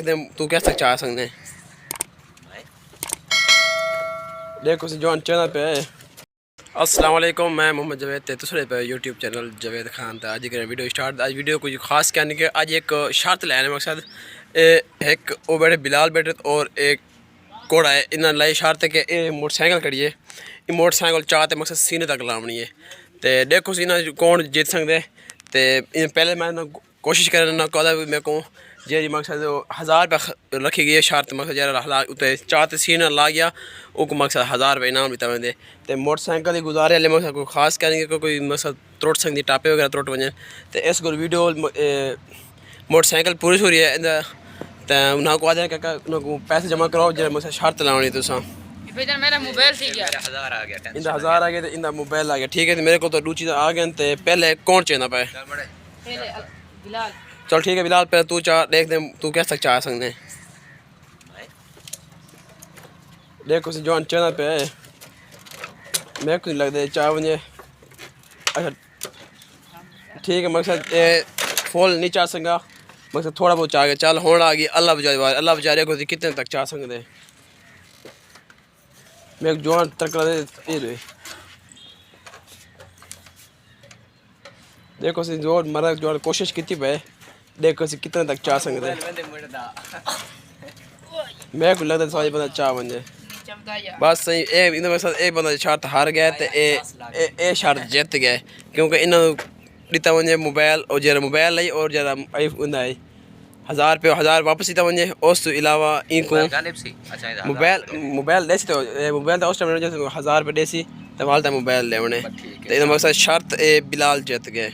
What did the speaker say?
तू कैसे चाह सकते देखो जॉन चैनल पे अस्सलाम वालेकुम मैं मोहम्मद जावेद ते दूसरे पे यूट्यूब चैनल जावेद खान था। आज वीडियो स्टार्ट आज वीडियो कुछ खास कहने के आज एक शर्त लेने मकसद एक वो बैठे बिलाल बैठे और एक घोड़ा है इन्हें लाई शर्त है कि ये मोटरसाइकिल करिए ये मोटरसाइकिल चाहते मकसद सीने तक लावनी है तो देखो सी ना कौन जीत सकते तो पहले मैं कोशिश करना कदा भी मेरे को जी मकसद 1000 रुपये रखी गई है शर्त मकसद जरा उतने चाहते सीना ला गया वो मकसद 1000 रुपये इनाम भी वेंदे तो मोटरसाइकिल ही गुजारे वाले मकसद कोई खास करेंगे कोई मकसद त्रुट सकती टापे वगैरह त्रुट वजन तो इस को वीडियो मोटरसाइकिल पूरी हो रही है तो उन्होंने को आदि को पैसे जमा कराओ जो मकसद शर्त लानी तुसा मेरा मोबाइल थी गया 1000 आ गया इंदा 1000 आ गया तो इंदा मोबाइल आ गया ठीक है तो मेरे को तो दो चीज़ आ गए तो पहले कौन चाहिए पे बिलाल चल ठीक है बिलाल पे तू चाह देख दे तू कैसे चाह सकते देखो सी जॉन चैनल पे मेरे को नहीं लगता चाह वजे अच्छा ठीक है मकसद फुल नहीं चाह सका मकसद थोड़ा बहुत चाह गया चल होना आ गई अल्लाह बेचारे को कितने तक चाह सकते मैं जॉन तक दे देखो सी जो मरा जो कोशिश की पे देखो सी कितने तक चाह सकते मेरे को लगता सारी बंदा चाह बन बस सही इन एक बंदा शर्त हार गया तो ए शर्त जीत गए क्योंकि इन्होंने दिता वजे मोबाइल और जरा मोबाइल लाई और जरा 1000 रुपये 1000 वापस दिता वजे उस अलावा इनको मोबाइल देसी तो मोबाइल उस टाइम 1000 रुपये देसी तो वालता मोबाइल ले तो इन मकसद शर्त बिलाल जीत गए।